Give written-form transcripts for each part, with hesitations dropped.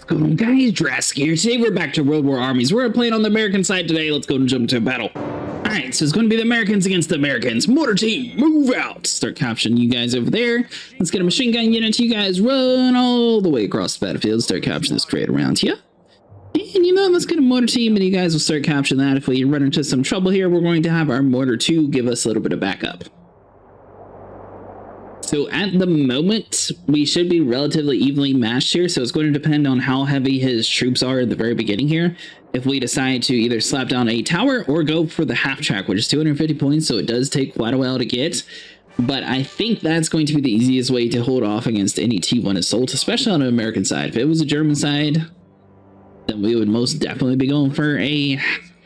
What's going on, guys? Jurassic here. Today we're back to World War Armies. We're playing on the American side today. Let's go and jump into battle. Alright, so it's going to be the Americans against the Americans. Mortar team, move out! Start capturing you guys over there. Let's get a machine gun unit. You guys run all the way across the battlefield. Start capturing this crate around here. And you know, let's get a mortar team and you guys will start capturing that. If we run into some trouble here, we're going to have our mortar 2 give us a little bit of backup. So at the moment, we should be relatively evenly matched here, so it's going to depend on how heavy his troops are at the very beginning here. If we decide to either slap down a tower or go for the half track, which is 250 points, so it does take quite a while to get. But I think that's going to be the easiest way to hold off against any T1 assault, especially on the American side. If it was a German side, then we would most definitely be going for a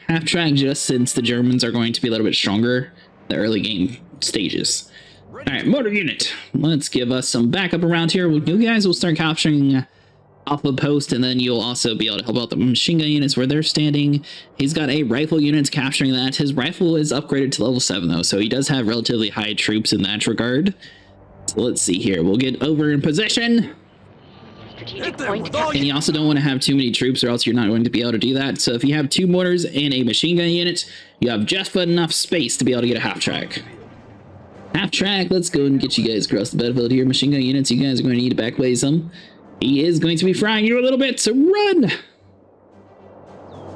half track, just since the Germans are going to be a little bit stronger in the early game stages. Alright, mortar unit, let's give us some backup around here. You guys will start capturing Alpha Post, and then you'll also be able to help out the machine gun units where they're standing. He's got a rifle unit capturing that. His rifle is upgraded to level 7 though, so he does have relatively high troops in that regard. So let's see here, we'll get over in position. And you also don't want to have too many troops or else you're not going to be able to do that. So if you have 2 mortars and a machine gun unit, you have just enough space to be able to get a half track. Half track, let's go and get you guys across the battlefield here. Machine gun units, you guys are going to need to backplay some. He is going to be frying you a little bit, so run!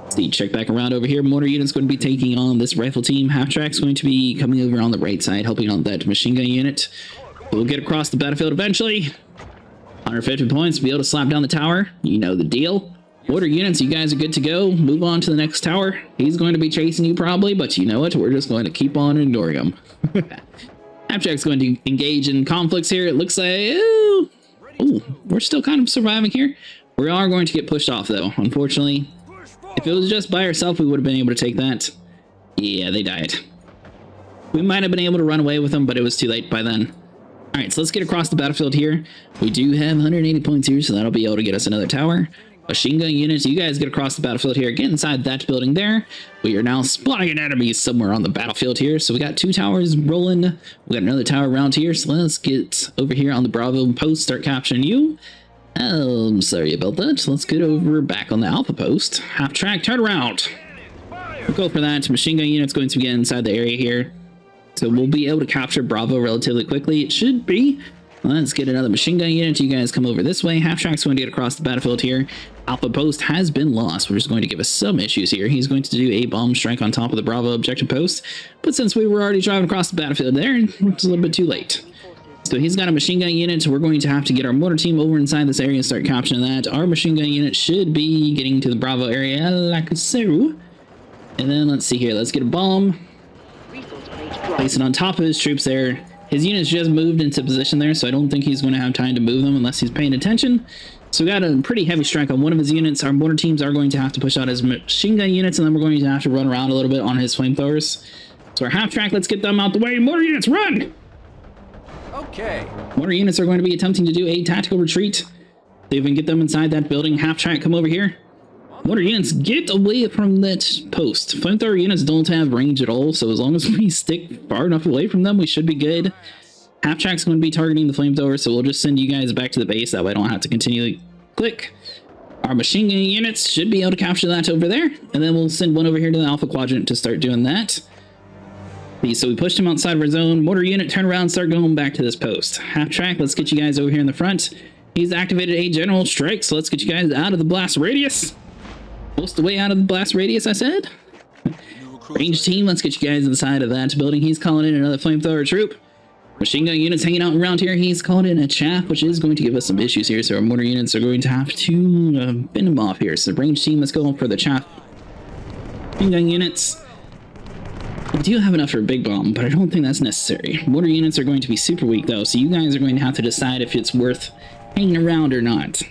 Let's see, check back around over here. Mortar unit's going to be taking on this rifle team. Half track's going to be coming over on the right side, helping on that machine gun unit. We'll get across the battlefield eventually. 150 points to be able to slap down the tower. You know the deal. Mortar units, you guys are good to go. Move on to the next tower. He's going to be chasing you probably, but you know what? We're just going to keep on ignoring him. Half-track's going to engage in conflicts here. It looks like, ooh, we're still kind of surviving here. We are going to get pushed off though, unfortunately. If it was just by ourselves, we would have been able to take that. Yeah, they died. We might have been able to run away with them, but it was too late by then. All right, so let's get across the battlefield here. We do have 180 points here, so that'll be able to get us another tower. Machine gun units, you guys get across the battlefield here, get inside that building there. We are now spawning an enemy somewhere on the battlefield here. So we got 2 towers rolling. We got another tower around here. So let's get over here on the Bravo post, start capturing you. I'm sorry about that. Let's get over back on the Alpha post. Half track, turn around. We'll go for that. Machine gun unit's going to get inside the area here. So we'll be able to capture Bravo relatively quickly. It should be. Let's get another machine gun unit. You guys come over this way. Half track's going to get across the battlefield here. Alpha post has been lost, which is going to give us some issues here. He's going to do a bomb strike on top of the Bravo objective post, but since we were already driving across the battlefield there, it's a little bit too late. So he's got a machine gun unit, so we're going to have to get our mortar team over inside this area and start capturing that. Our machine gun unit should be getting to the Bravo area like so. And then let's see here, let's get a bomb. Place it on top of his troops there. His units just moved into position there, so I don't think he's going to have time to move them unless he's paying attention. So we got a pretty heavy strike on one of his units. Our mortar teams are going to have to push out his machine gun units, and then we're going to have to run around a little bit on his flamethrowers. So our half track, let's get them out the way. Mortar units, run! Okay. Mortar units are going to be attempting to do a tactical retreat. See if we can get them inside that building. Half track, come over here. Mortar units, get away from that post. Flamethrower units don't have range at all, so as long as we stick far enough away from them, we should be good. Half track's going to be targeting the flamethrower, so we'll just send you guys back to the base. That way I don't have to continually click. Our machine gun units should be able to capture that over there, and then we'll send one over here to the Alpha Quadrant to start doing that. So we pushed him outside of our zone. Mortar unit, turn around, start going back to this post. Half track, let's get you guys over here in the front. He's activated a general strike, so let's get you guys out of the blast radius. Most of the way out of the blast radius, I said. Range team, let's get you guys inside of that building. He's calling in another flamethrower troop. Machine gun units hanging out around here. He's calling in a chaff, which is going to give us some issues here. So our mortar units are going to have to bend them off here. So range team, let's go for the chaff. Machine gun units. We do have enough for a big bomb, but I don't think that's necessary. Mortar units are going to be super weak though, so you guys are going to have to decide if it's worth hanging around or not.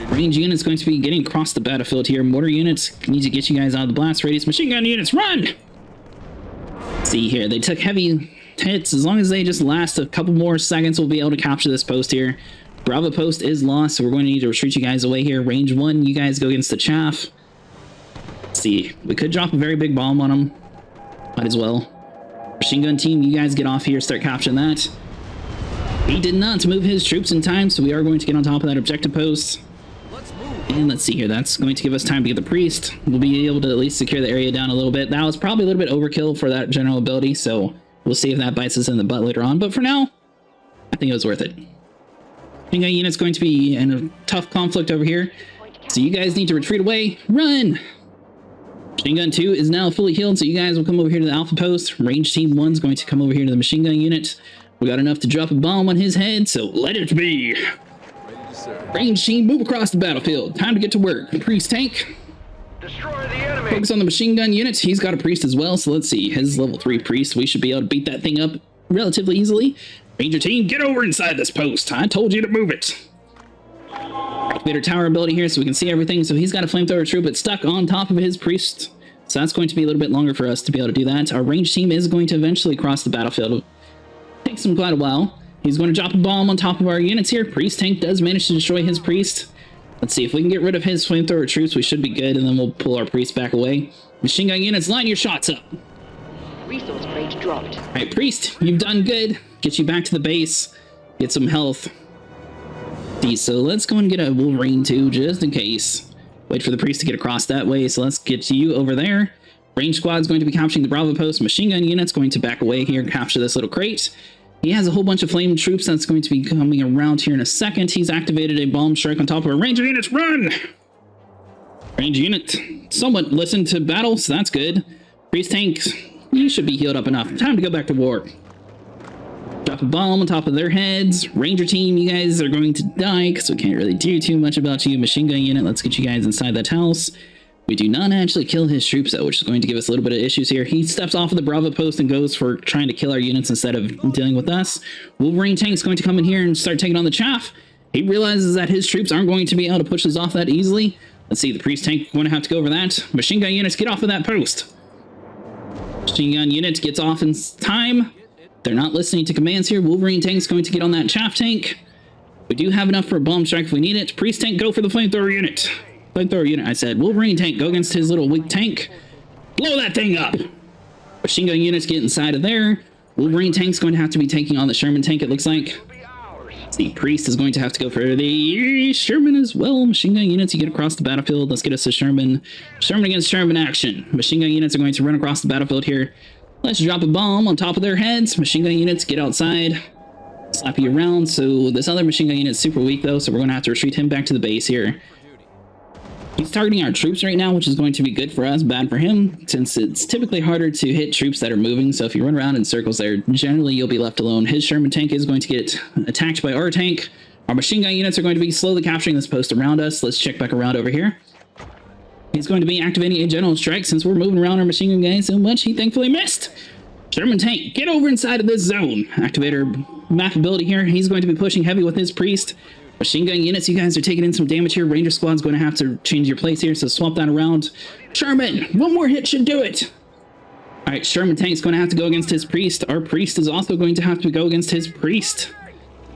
Range units going to be getting across the battlefield here. Mortar units need to get you guys out of the blast radius. Machine gun units, run! See here, they took heavy hits. As long as they just last a couple more seconds, we'll be able to capture this post here. Bravo post is lost, so we're going to need to retreat you guys away here. Range 1, you guys go against the chaff. Let's see, we could drop a very big bomb on them. Might as well. Machine gun team, you guys get off here, start capturing that. He did not move his troops in time, so we are going to get on top of that objective post. And let's see here. That's going to give us time to get the priest. We'll be able to at least secure the area down a little bit. That was probably a little bit overkill for that general ability, so we'll see if that bites us in the butt later on. But for now, I think it was worth it. Machine gun unit's going to be in a tough conflict over here, so you guys need to retreat away. Run! Machine gun 2 is now fully healed, so you guys will come over here to the alpha post. Range team 1 is going to come over here to the machine gun unit. We got enough to drop a bomb on his head, so let it be. Range team, move across the battlefield. Time to get to work. Priest tank. Destroy the enemy. Focus on the machine gun unit. He's got a priest as well, so let's see. His level 3 priest. We should be able to beat that thing up relatively easily. Ranger team, get over inside this post. I told you to move it. Activate our tower ability here so we can see everything. So he's got a flamethrower troop that's stuck on top of his priest. So that's going to be a little bit longer for us to be able to do that. Our range team is going to eventually cross the battlefield. It takes him quite a while. He's going to drop a bomb on top of our units here. Priest tank does manage to destroy his priest. Let's see if we can get rid of his flamethrower troops. We should be good, and then we'll pull our priest back away. Machine gun units, line your shots up. Resource crate dropped. All right, priest, you've done good. Get you back to the base. Get some health. See, so let's go and get a Wolverine too, just in case. Wait for the priest to get across that way. So let's get you over there. Range squad is going to be capturing the Bravo post. Machine gun unit's going to back away here and capture this little crate. He has a whole bunch of flame troops that's going to be coming around here in a second. He's activated a bomb strike on top of our ranger units. Run! Ranger unit somewhat listened to battle, so that's good. Priest tanks, you should be healed up enough. Time to go back to war. Drop a bomb on top of their heads. Ranger team, you guys are going to die because we can't really do too much about you. Machine gun unit, let's get you guys inside that house. We do not actually kill his troops, though, which is going to give us a little bit of issues here. He steps off of the Bravo post and goes for trying to kill our units instead of dealing with us. Wolverine tank is going to come in here and start taking on the chaff. He realizes that his troops aren't going to be able to push us off that easily. Let's see, the priest tank going to have to go over that. Machine gun units, get off of that post. Machine gun unit gets off in time. They're not listening to commands here. Wolverine tank is going to get on that chaff tank. We do have enough for a bomb strike if we need it. Priest tank, go for the flamethrower unit. Flamethrower unit, I said. Wolverine tank, go against his little weak tank. Blow that thing up! Machine gun units get inside of there. Wolverine tank's going to have to be taking on the Sherman tank, it looks like. The priest is going to have to go for the Sherman as well. Machine gun units, you get across the battlefield. Let's get us a Sherman. Sherman against Sherman action. Machine gun units are going to run across the battlefield here. Let's drop a bomb on top of their heads. Machine gun units, get outside. Slap you around. So this other machine gun unit's super weak though, so we're going to have to retreat him back to the base here. He's targeting our troops right now, which is going to be good for us, bad for him, since it's typically harder to hit troops that are moving. So if you run around in circles there, generally you'll be left alone. His Sherman tank is going to get attacked by our tank. Our machine gun units are going to be slowly capturing this post around us. Let's check back around over here. He's going to be activating a general strike since we're moving around our machine gun guys so much. He thankfully missed. Sherman tank, get over inside of this zone. Activate our map ability here. He's going to be pushing heavy with his priest. Machine gun units, you guys are taking in some damage here. Ranger squad's going to have to change your place here, so swap that around. Sherman, one more hit should do it. All right, Sherman tank's going to have to go against his priest. Our priest is also going to have to go against his priest.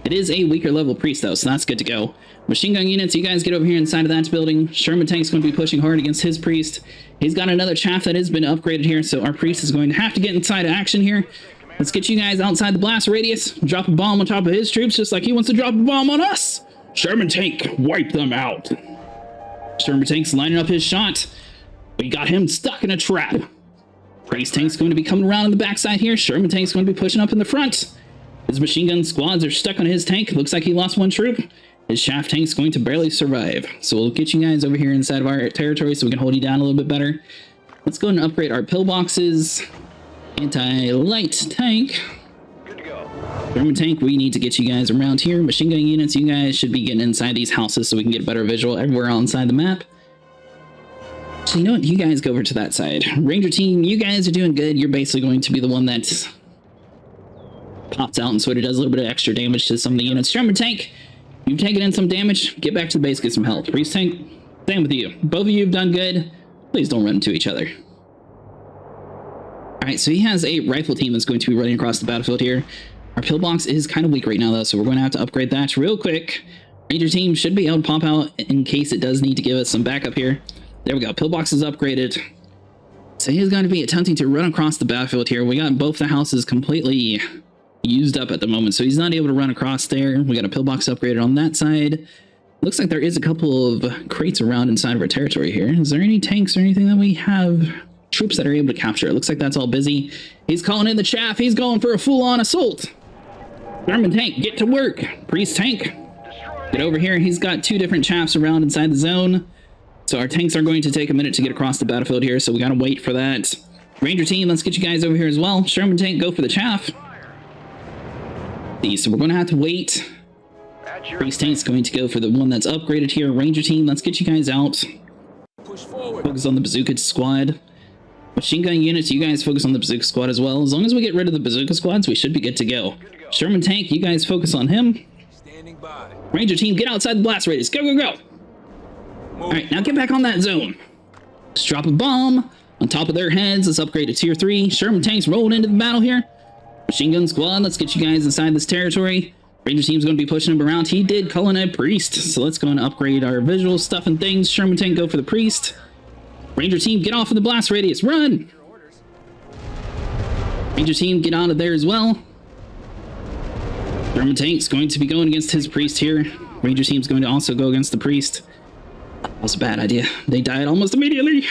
It is a weaker level priest, though, so that's good to go. Machine gun units, you guys get over here inside of that building. Sherman tank's going to be pushing hard against his priest. He's got another chaff that has been upgraded here, so our priest is going to have to get inside of action here. Let's get you guys outside the blast radius. Drop a bomb on top of his troops, just like he wants to drop a bomb on us. Sherman tank, wipe them out. Sherman tank's lining up his shot. We got him stuck in a trap. Priest tank's going to be coming around on the backside here. Sherman tank's going to be pushing up in the front. His machine gun squads are stuck on his tank. Looks like he lost one troop. His shaft tank's going to barely survive. So we'll get you guys over here inside of our territory so we can hold you down a little bit better. Let's go and upgrade our pillboxes. Anti-light tank. Sherman tank, we need to get you guys around here. Machine gun units, you guys should be getting inside these houses so we can get a better visual everywhere inside the map. So you know what? You guys go over to that side. Ranger team, you guys are doing good. You're basically going to be the one that pops out and sort of does a little bit of extra damage to some of the units. Sherman tank, you've taken in some damage. Get back to the base, get some health. Priest tank, same with you. Both of you have done good. Please don't run into each other. All right, so he has a rifle team that's going to be running across the battlefield here. Our pillbox is kind of weak right now, though, so we're going to have to upgrade that real quick. Ranger team should be able to pop out in case it does need to give us some backup here. There we go. Pillbox is upgraded. So he's going to be attempting to run across the battlefield here. We got both the houses completely used up at the moment, so he's not able to run across there. We got a pillbox upgraded on that side. Looks like there is a couple of crates around inside of our territory here. Is there any tanks or anything that we have troops that are able to capture? It looks like that's all busy. He's calling in the chaff. He's going for a full-on assault. German tank, get to work. Priest tank, get over here. He's got 2 different chaffs around inside the zone. So our tanks are going to take a minute to get across the battlefield here, so we gotta wait for that. Ranger team, let's get you guys over here as well. Sherman tank, go for the chaff. So we're gonna have to wait. Priest tank's going to go for the one that's upgraded here. Ranger team, let's get you guys out. Push forward. Focus on the bazooka squad. Machine gun units, you guys focus on the bazooka squad as well. As long as we get rid of the bazooka squads, we should be good to go. Sherman tank, you guys focus on him. Standing by. Ranger team, get outside the blast radius. Go, go, go. All right, now get back on that zone. Let's drop a bomb on top of their heads. Let's upgrade to tier 3. Sherman tanks rolling into the battle here. Machine gun squad, let's get you guys inside this territory. Ranger team's going to be pushing him around. He did call in a priest, so let's go and upgrade our visual stuff and things. Sherman tank, go for the priest. Ranger team, get off of the blast radius. Run! Ranger team, get out of there as well. Sherman tank's going to be going against his priest here. Ranger team's going to also go against the priest. That was a bad idea. They died almost immediately.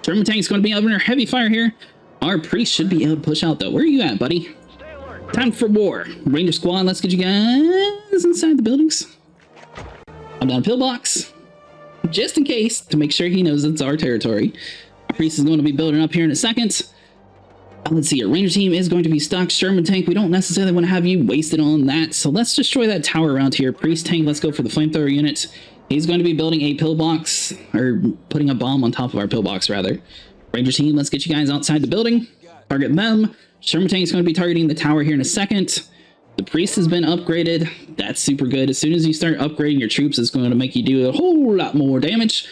Sherman tank's going to be under heavy fire here. Our priest should be able to push out though. Where are you at, buddy? Time for war. Ranger squad, let's get you guys inside the buildings. I'm down a pillbox. Just in case, to make sure he knows it's our territory. Our priest is going to be building up here in a second. Let's see, our ranger team is going to be stuck. Sherman tank, we don't necessarily want to have you wasted on that. So let's destroy that tower around here. Priest tank, let's go for the flamethrower unit. He's going to be building a pillbox, or putting a bomb on top of our pillbox, rather. Ranger team, let's get you guys outside the building. Target them. Sherman tank is going to be targeting the tower here in a second. The priest has been upgraded. That's super good. As soon as you start upgrading your troops, it's going to make you do a whole lot more damage.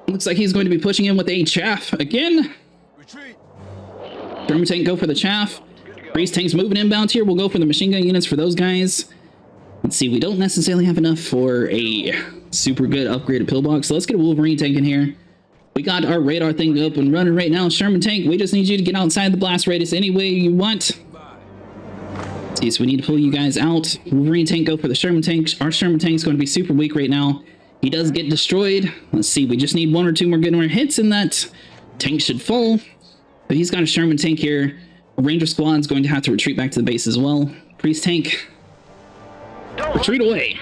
Looks like he's going to be pushing in with a chaff again. Retreat. Sherman tank, go for the chaff. Priest tank's moving inbound here. We'll go for the machine gun units for those guys. Let's see, we don't necessarily have enough for a super good upgraded pillbox, so let's get a Wolverine tank in here. We got our radar thing up and running right now. Sherman tank, we just need you to get outside the blast radius any way you want. Let's see, so we need to pull you guys out. Wolverine tank, go for the Sherman tank. Our Sherman tank's going to be super weak right now. He does get destroyed. Let's see, we just need 1 or 2 more good hits and that tank should fall. But he's got a Sherman tank here. A Ranger squad's going to have to retreat back to the base as well. Priest tank, retreat away.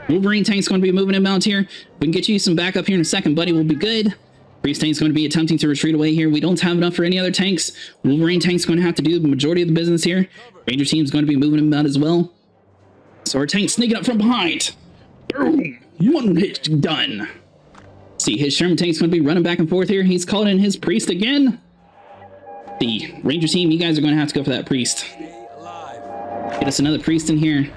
Wolverine tank's going to be moving inbound here. We can get you some backup here in a second, buddy. We'll be good. Priest tank's going to be attempting to retreat away here. We don't have enough for any other tanks. Wolverine tank's going to have to do the majority of the business here. Ranger team's going to be moving inbound as well. So our tank's sneaking up from behind. Boom! 1 hit done. See, his Sherman tank's going to be running back and forth here. He's called in his priest again. The Ranger team, you guys are going to have to go for that priest. Stay alive. Get us another priest in here.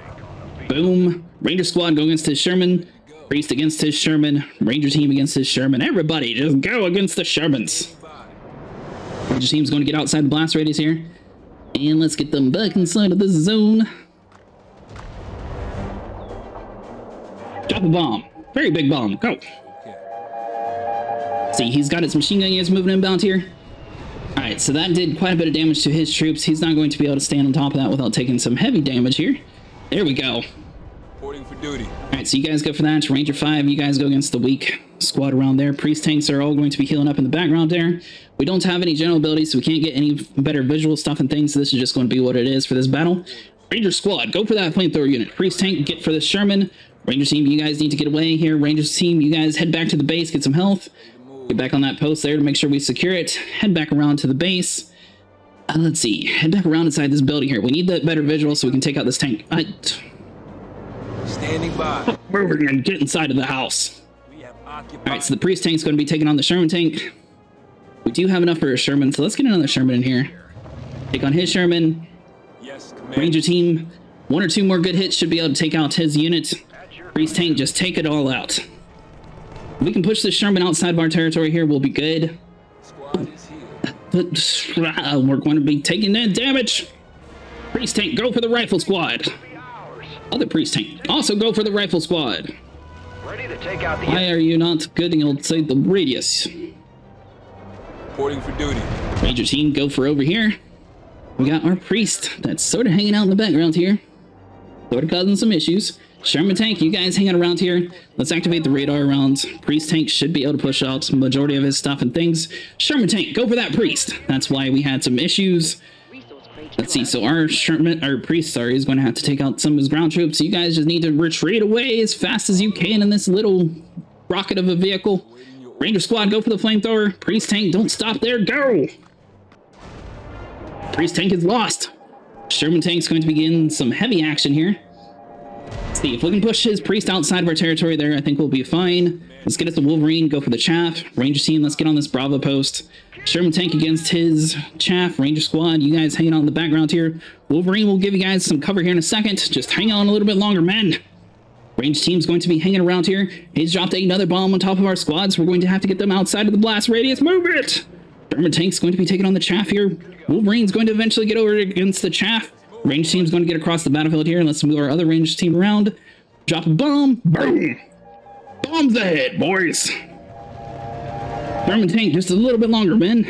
Boom. Ranger squad go against his Sherman. Priest against his Sherman. Ranger team against his Sherman. Everybody just go against the Shermans. Ranger team's going to get outside the blast radius here. And let's get them back inside of this zone. Drop a bomb. Very big bomb. Go. See, he's got his machine gun units moving inbound here. Alright, so that did quite a bit of damage to his troops. He's not going to be able to stand on top of that without taking some heavy damage here. There we go. Reporting for duty. Alright, so you guys go for that. Ranger 5, you guys go against the weak squad around there. Priest tanks are all going to be healing up in the background there. We don't have any general abilities, so we can't get any better visual stuff and things, so this is just going to be what it is for this battle. Ranger squad, go for that flamethrower unit. Priest tank, get for the Sherman. Ranger team, you guys need to get away here. Ranger team, you guys head back to the base, get some health. Get back on that post there to make sure we secure it. Head back around to the base. Let's see. Head back around inside this building here. We need that better visual so we can take out this tank. Standing by. We're going to get inside of the house. We have occupied. Alright, so the priest tank's going to be taking on the Sherman tank. We do have enough for a Sherman, so let's get another Sherman in here. Take on his Sherman. Yes, Commander. Ranger team, 1 or 2 more good hits should be able to take out his unit. Priest tank, just take it all out. If we can push this Sherman outside of our territory here, we'll be good. Squad is here. But we're going to be taking that damage. Priest tank, go for the rifle squad. Other priest tank, also go for the rifle squad. Ready to take out the Why are you not getting outside the radius? Reporting for duty. Ranger team, go for over here. We got our priest that's sort of hanging out in the background here. Sort of causing some issues. Sherman tank, you guys hanging around here. Let's activate the radar around. Priest tank should be able to push out majority of his stuff and things. Sherman tank, go for that priest. That's why we had some issues. Let's see, so our priest, sorry, is going to have to take out some of his ground troops. So you guys just need to retreat away as fast as you can in this little rocket of a vehicle. Ranger squad, go for the flamethrower. Priest tank, don't stop there, go! Priest tank is lost. Sherman tank's going to begin some heavy action here. Let's see, if we can push his priest outside of our territory there, I think we'll be fine. Let's get us the Wolverine, go for the chaff. Ranger team, let's get on this Bravo post. Sherman tank against his chaff. Ranger squad, you guys hanging out in the background here. Wolverine will give you guys some cover here in a second. Just hang on a little bit longer, men. Range team's going to be hanging around here. He's dropped another bomb on top of our squads. We're going to have to get them outside of the blast radius. Move it! Sherman tank's going to be taking on the chaff here. Wolverine's going to eventually get over against the chaff. Range team's going to get across the battlefield here. Let's move our other range team around. Drop a bomb. Boom! Bombs ahead, boys! Sherman tank, just a little bit longer, men.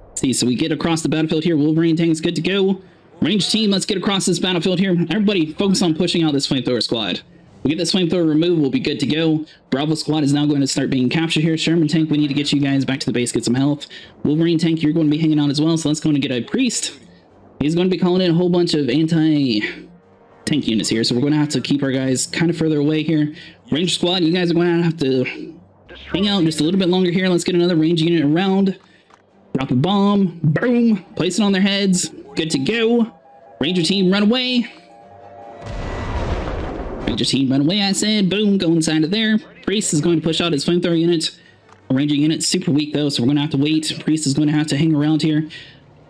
Let's see, so we get across the battlefield here. Wolverine tank's good to go. Range team, let's get across this battlefield here. Everybody focus on pushing out this flamethrower squad. We get this flamethrower removed, we'll be good to go. Bravo squad is now going to start being captured here. Sherman tank, we need to get you guys back to the base, get some health. Wolverine tank, you're going to be hanging out as well, so let's go and get a priest. He's going to be calling in a whole bunch of anti-tank units here, so we're going to have to keep our guys kind of further away here. Range squad, you guys are going to have to hang out just a little bit longer here. Let's get another range unit around. Drop a bomb. Boom. Place it on their heads. Good to go. Ranger team, run away. Ranger team, run away, I said. Boom. Go inside of there. Priest is going to push out his flamethrower unit. Ranger unit's super weak, though, so we're going to have to wait. Priest is going to have to hang around here.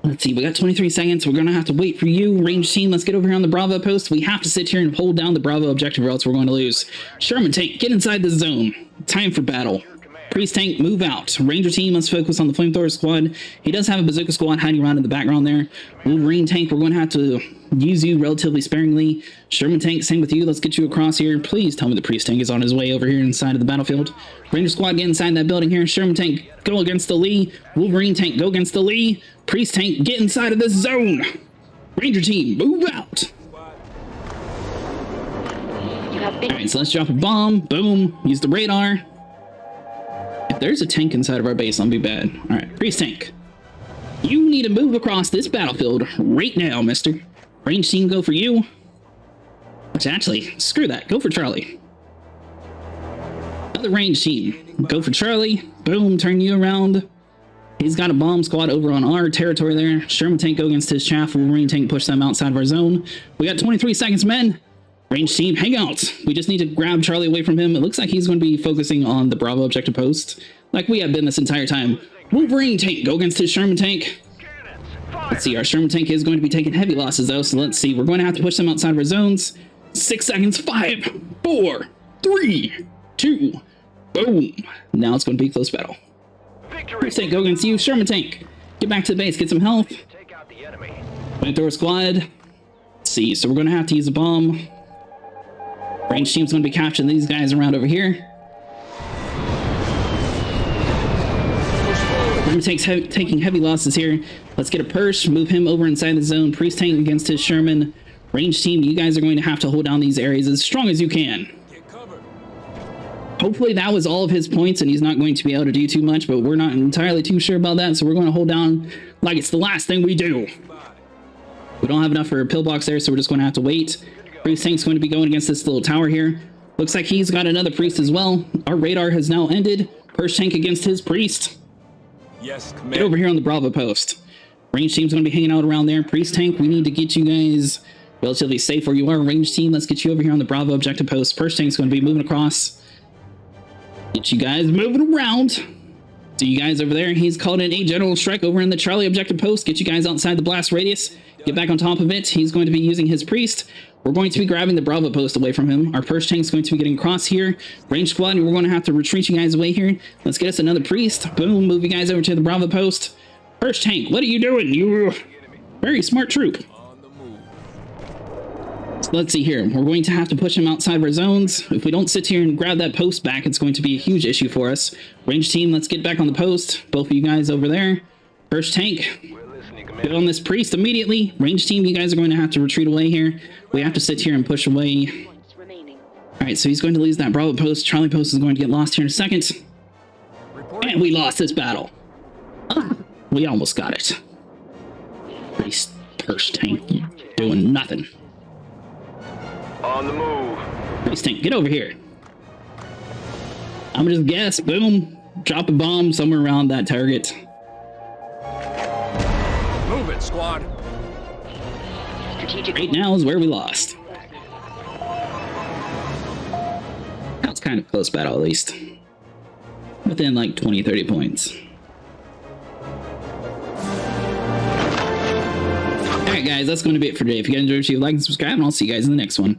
Let's see. We got 23 seconds. We're going to have to wait for you. Range team, let's get over here on the Bravo post. We have to sit here and hold down the Bravo objective or else we're going to lose. Sherman tank, get inside the zone. Time for battle. Priest tank, move out. Ranger team, let's focus on the flamethrower squad. He does have a bazooka squad hiding around in the background there. Wolverine tank, we're going to have to use you relatively sparingly. Sherman tank, same with you. Let's get you across here. Please tell me the priest tank is on his way over here inside of the battlefield. Ranger squad, get inside that building here. Sherman tank, go against the Lee. Wolverine tank, go against the Lee. Priest tank, get inside of this zone. Ranger team, move out. Alright, so let's drop a bomb. Boom. Use the radar. If there's a tank inside of our base, I'll be bad. Alright, priest tank. You need to move across this battlefield right now, mister. Range team, go for you. Which actually, screw that. Go for Charlie. Other range team. Go for Charlie. Boom, turn you around. He's got a bomb squad over on our territory there. Sherman tank, go against his chaff. Wolverine tank, push them outside of our zone. We got 23 seconds, men. Range team, hang out. We just need to grab Charlie away from him. It looks like he's going to be focusing on the Bravo objective post, like we have been this entire time. Wolverine tank, go against his Sherman tank. Let's see, our Sherman tank is going to be taking heavy losses, though, so let's see. We're going to have to push them outside of our zones. 6 seconds. 5, 4, 3, 2, boom. Now it's going to be a close battle. Priest tank, go against you. Sherman tank, get back to the base, get some health. Flamethrower squad. Let's see, so we're going to have to use a bomb. Range team's going to be capturing these guys around over here. Sherman tank's taking heavy losses here. Let's get a Persh, move him over inside the zone. Priest tank against his Sherman. Range team, you guys are going to have to hold down these areas as strong as you can. Hopefully that was all of his points and he's not going to be able to do too much, but we're not entirely too sure about that, so we're going to hold down like it's the last thing we do. We don't have enough for a pillbox there, so we're just going to have to wait. Priest tank's going to be going against this little tower here. Looks like he's got another priest as well. Our radar has now ended. Persh tank against his priest. Yes, command. Get over here on the Bravo post. Range team's going to be hanging out around there. Priest tank, we need to get you guys relatively safe where you are. Range team, let's get you over here on the Bravo objective post. Persh tank's going to be moving across. Get you guys moving around. So you guys over there, he's called in a general strike over in the Charlie objective post. Get you guys outside the blast radius. Get back on top of it. He's going to be using his priest. We're going to be grabbing the Bravo post away from him. Our Persh tank's going to be getting across here. Range squad, we're going to have to retreat you guys away here. Let's get us another priest. Boom, move you guys over to the Bravo post. Persh tank, what are you doing? You very smart troop. So let's see here. We're going to have to push him outside of our zones. If we don't sit here and grab that post back, it's going to be a huge issue for us. Range team, let's get back on the post. Both of you guys over there. Persh tank, get on this priest immediately. Range team, you guys are going to have to retreat away here. We have to sit here and push away Alright, so he's going to lose that Bravo post. Charlie post is going to get lost here in a second. Reporting. And we lost this battle. We almost got it. Priest Purse tank doing nothing. On the move. Priest tank, get over here. I'm gonna just guess. Boom. Drop a bomb somewhere around that target. Move it, squad. Strategic. Right now is where we lost. That's kind of close battle, at least. Within like 20-30 points. Alright guys, that's going to be it for today. If you guys enjoyed, like and subscribe, and I'll see you guys in the next one.